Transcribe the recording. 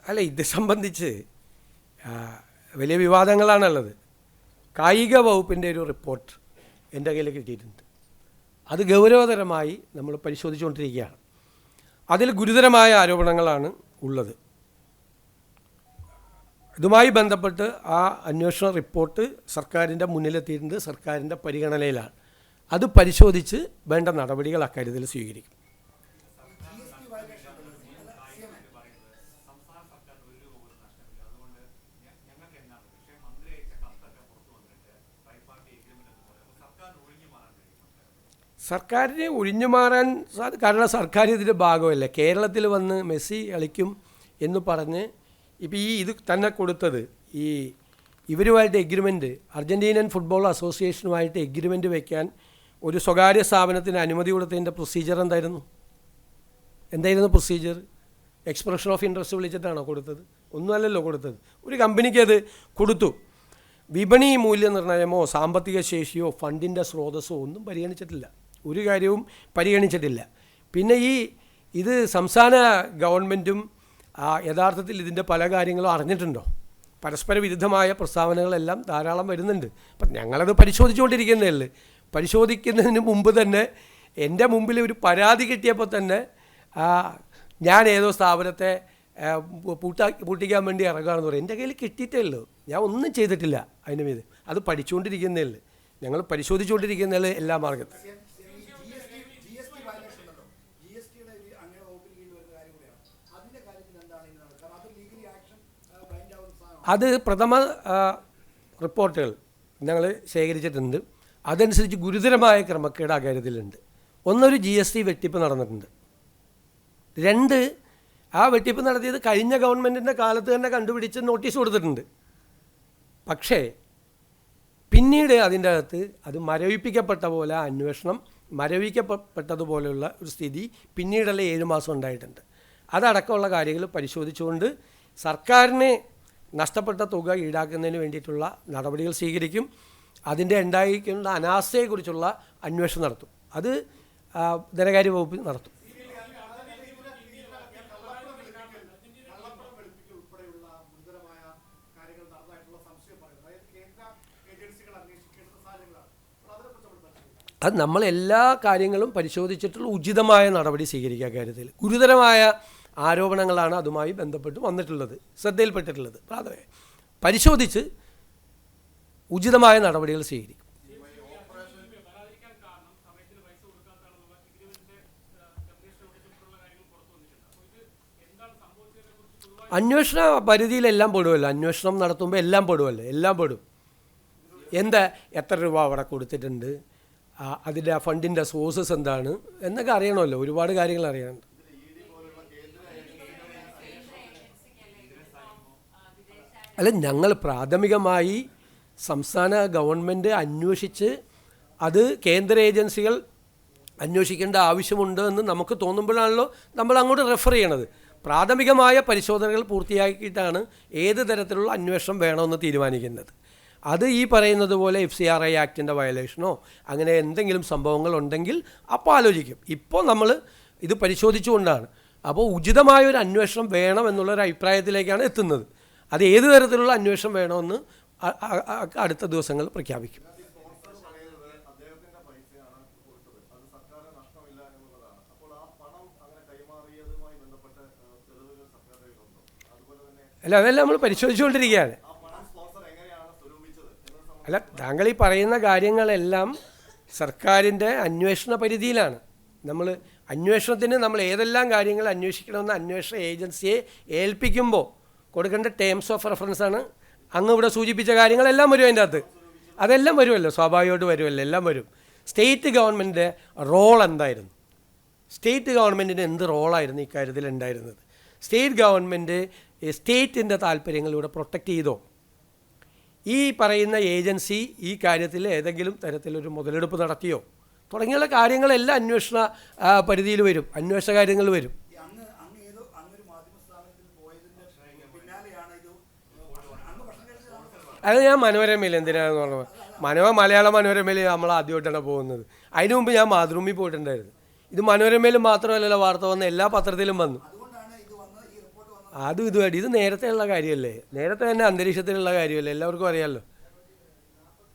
അല്ല, ഇത് സംബന്ധിച്ച് വലിയ വിവാദങ്ങളാണുള്ളത്. കായിക വകുപ്പിൻ്റെ ഒരു റിപ്പോർട്ട് എൻ്റെ കയ്യിൽ കിട്ടിയിട്ടുണ്ട്. അത് ഗൗരവതരമായി നമ്മൾ പരിശോധിച്ചുകൊണ്ടിരിക്കുകയാണ്. അതിൽ ഗുരുതരമായ ആരോപണങ്ങളാണ് ഉള്ളത്. ഇതുമായി ബന്ധപ്പെട്ട് ആ അന്വേഷണ റിപ്പോർട്ട് സർക്കാരിൻ്റെ മുന്നിലെത്തിയിട്ടുണ്ട്, സർക്കാരിൻ്റെ പരിഗണനയിലാണ്. അത് പരിശോധിച്ച് വേണ്ട നടപടികൾ അക്കാര്യത്തിൽ സ്വീകരിക്കും. സർക്കാരിനെ ഒഴിഞ്ഞു മാറാൻ കാരണം സർക്കാർ ഇതിൻ്റെ ഭാഗമല്ല. കേരളത്തിൽ വന്ന് മെസ്സി കളിക്കും എന്ന് പറഞ്ഞ് ഇപ്പോൾ ഇത് തന്നെ കൊടുത്തത് ഇവരുമായിട്ട് എഗ്രിമെൻറ്റ്, അർജൻറ്റീനൻ ഫുട്ബോൾ അസോസിയേഷനുമായിട്ട് എഗ്രിമെൻറ്റ് വയ്ക്കാൻ ഒരു സ്വകാര്യ സ്ഥാപനത്തിന് അനുമതി കൊടുത്തതിൻ്റെ പ്രൊസീജിയർ എന്തായിരുന്നു പ്രൊസീജിയർ? എക്സ്പ്രഷൻ ഓഫ് ഇൻട്രസ്റ്റ് വിളിച്ചിട്ടാണോ കൊടുത്തത്? ഒന്നുമല്ലല്ലോ കൊടുത്തത്. ഒരു കമ്പനിക്ക് അത് കൊടുത്തു. വിപണി മൂല്യനിർണ്ണയമോ സാമ്പത്തിക ശേഷിയോ ഫണ്ടിൻ്റെ സ്രോതസ്സോ ഒന്നും പരിഗണിച്ചിട്ടില്ല, ഒരു കാര്യവും പരിഗണിച്ചിട്ടില്ല. പിന്നെ ഇത് സംസ്ഥാന ഗവൺമെൻറ്റും യഥാർത്ഥത്തിൽ ഇതിൻ്റെ പല കാര്യങ്ങളും അറിഞ്ഞിട്ടുണ്ടോ? പരസ്പര വിരുദ്ധമായ പ്രസ്താവനകളെല്ലാം ധാരാളം വരുന്നുണ്ട്. അപ്പം ഞങ്ങളത് പരിശോധിച്ചുകൊണ്ടിരിക്കുന്നതല്ലേ. പരിശോധിക്കുന്നതിന് മുമ്പ് തന്നെ എൻ്റെ മുമ്പിൽ ഒരു പരാതി കിട്ടിയപ്പോൾ തന്നെ ഞാൻ ഏതോ സ്ഥാപനത്തെ പൂട്ടിക്കാൻ വേണ്ടി ഇറങ്ങുകയാണെന്ന് പറയും. എൻ്റെ കയ്യിൽ കിട്ടിയിട്ടേ ഉള്ളൂ, ഞാൻ ഒന്നും ചെയ്തിട്ടില്ല അതിന് മീത്. അത് പഠിച്ചുകൊണ്ടിരിക്കുന്നേ ഉള്ളൂ, ഞങ്ങൾ പരിശോധിച്ചുകൊണ്ടിരിക്കുന്നതിൽ എല്ലാ മാർഗത്തും. അത് പ്രഥമ റിപ്പോർട്ടുകൾ ഞങ്ങൾ ശേഖരിച്ചിട്ടുണ്ട്. അതനുസരിച്ച് ഗുരുതരമായ ക്രമക്കേട് ആ കാര്യത്തിലുണ്ട്. ഒന്നൊരു GST വെട്ടിപ്പ് നടന്നിട്ടുണ്ട്. 2, ആ വെട്ടിപ്പ് നടത്തിയത് കഴിഞ്ഞ ഗവൺമെൻറ്റിൻ്റെ കാലത്ത് തന്നെ കണ്ടുപിടിച്ച് നോട്ടീസ് കൊടുത്തിട്ടുണ്ട്. പക്ഷേ പിന്നീട് അതിൻ്റെ അകത്ത് അത് മരവിപ്പിക്കപ്പെട്ട പോലെ അന്വേഷണം മരവിക്കപ്പെട്ടതുപോലെയുള്ള ഒരു സ്ഥിതി പിന്നീടുള്ള 7 മാസം ഉണ്ടായിട്ടുണ്ട്. അതടക്കമുള്ള കാര്യങ്ങൾ പരിശോധിച്ചുകൊണ്ട് സർക്കാരിന് നഷ്ടപ്പെട്ട തുക ഈടാക്കുന്നതിന് വേണ്ടിയിട്ടുള്ള നടപടികൾ സ്വീകരിക്കും. അതിൻ്റെ ഉണ്ടായിരിക്കുന്ന അനാസ്ഥയെക്കുറിച്ചുള്ള അന്വേഷണം നടത്തും. അത് ധനകാര്യ വകുപ്പ് നടത്തും. അത് നമ്മൾ എല്ലാ കാര്യങ്ങളും പരിശോധിച്ചിട്ടുള്ള ഉചിതമായ നടപടി സ്വീകരിക്കുക. കാര്യത്തിൽ ഗുരുതരമായ ആരോപണങ്ങളാണ് അതുമായി ബന്ധപ്പെട്ട് വന്നിട്ടുള്ളത്, ശ്രദ്ധയിൽപ്പെട്ടിട്ടുള്ളത്. അത് പരിശോധിച്ച് ഉചിതമായ നടപടികൾ സ്വീകരിക്കും. അന്വേഷണ പരിധിയിലെല്ലാം പെടുമല്ലോ. അന്വേഷണം നടത്തുമ്പോൾ എല്ലാം പെടും. എത്ര രൂപ അവിടെ കൊടുത്തിട്ടുണ്ട്, അതിൻ്റെ ഫണ്ടിൻ്റെ സോഴ്സസ് എന്താണ് എന്നൊക്കെ അറിയണമല്ലോ. ഒരുപാട് കാര്യങ്ങൾ അറിയാനുണ്ട്. അല്ല, ഞങ്ങൾ പ്രാഥമികമായി സംസ്ഥാന ഗവൺമെൻറ് അന്വേഷിച്ച് അത് കേന്ദ്ര ഏജൻസികൾ അന്വേഷിക്കേണ്ട ആവശ്യമുണ്ട് എന്ന് നമുക്ക് തോന്നുമ്പോഴാണല്ലോ നമ്മൾ അങ്ങോട്ട് റെഫർ ചെയ്യണത്. പ്രാഥമികമായ പരിശോധനകൾ പൂർത്തിയാക്കിയിട്ടാണ് ഏത് തരത്തിലുള്ള അന്വേഷണം വേണമെന്ന് തീരുമാനിക്കുന്നത്. അത് ഈ പറയുന്നത് പോലെ FCRI ആക്ടിൻ്റെ വയലേഷനോ അങ്ങനെ എന്തെങ്കിലും സംഭവങ്ങളുണ്ടെങ്കിൽ അപ്പോൾ ആലോചിക്കും. ഇപ്പോൾ നമ്മൾ ഇത് പരിശോധിച്ചുകൊണ്ടാണ്. അപ്പോൾ ഉചിതമായൊരു അന്വേഷണം വേണമെന്നുള്ളൊരു അഭിപ്രായത്തിലേക്കാണ് എത്തുന്നത്. അത് ഏത് തരത്തിലുള്ള അന്വേഷണം വേണമെന്ന് അടുത്ത ദിവസങ്ങൾ പ്രഖ്യാപിക്കും. അല്ല, അതെല്ലാം നമ്മൾ പരിശോധിച്ചുകൊണ്ടിരിക്കുകയാണ്. അല്ല, താങ്കൾ ഈ പറയുന്ന കാര്യങ്ങളെല്ലാം സർക്കാരിൻ്റെ അന്വേഷണ പരിധിയിലാണ്. നമ്മൾ നമ്മൾ ഏതെല്ലാം കാര്യങ്ങൾ അന്വേഷിക്കണമെന്ന് അന്വേഷണ ഏജൻസിയെ ഏൽപ്പിക്കുമ്പോൾ കൊടുക്കേണ്ട ടേംസ് ഓഫ് റെഫറൻസാണ് അങ്ങ് ഇവിടെ സൂചിപ്പിച്ച കാര്യങ്ങളെല്ലാം വരും അതിൻ്റെ അകത്ത്. അതെല്ലാം വരുമല്ലോ, സ്വാഭാവികമായിട്ട് വരുമല്ലോ, എല്ലാം വരും. സ്റ്റേറ്റ് ഗവൺമെൻറ്റിൻ്റെ റോൾ എന്തായിരുന്നു? സ്റ്റേറ്റ് ഗവൺമെൻറ്റിന് എന്ത് റോളായിരുന്നു ഇക്കാര്യത്തിൽ ഉണ്ടായിരുന്നത്? സ്റ്റേറ്റ് ഗവൺമെൻറ് സ്റ്റേറ്റിൻ്റെ താല്പര്യങ്ങളിലൂടെ പ്രൊട്ടക്റ്റ് ചെയ്തോ? ഈ പറയുന്ന ഏജൻസി ഈ കാര്യത്തിൽ ഏതെങ്കിലും തരത്തിലൊരു മുതലെടുപ്പ് നടത്തിയോ? തുടങ്ങിയുള്ള കാര്യങ്ങളെല്ലാം അന്വേഷണ പരിധിയിൽ വരും, അന്വേഷണ കാര്യങ്ങൾ വരും. അത് ഞാൻ മനോരമയിൽ എന്തിനാണെന്ന് പറഞ്ഞത്, മലയാള മനോരമയിൽ നമ്മൾ ആദ്യമായിട്ടാണ് പോകുന്നത്. അതിനു മുമ്പ് ഞാൻ മാതൃഭൂമി പോയിട്ടുണ്ടായിരുന്നു. ഇത് മനോരമയിൽ മാത്രമല്ലല്ലോ വാർത്ത വന്ന, എല്ലാ പത്രത്തിലും വന്നു. അതും ഇതുമായിട്ട് ഇത് നേരത്തെ ഉള്ള കാര്യമല്ലേ, നേരത്തെ തന്നെ അന്തരീക്ഷത്തിലുള്ള കാര്യമല്ലേ, എല്ലാവർക്കും അറിയാമല്ലോ.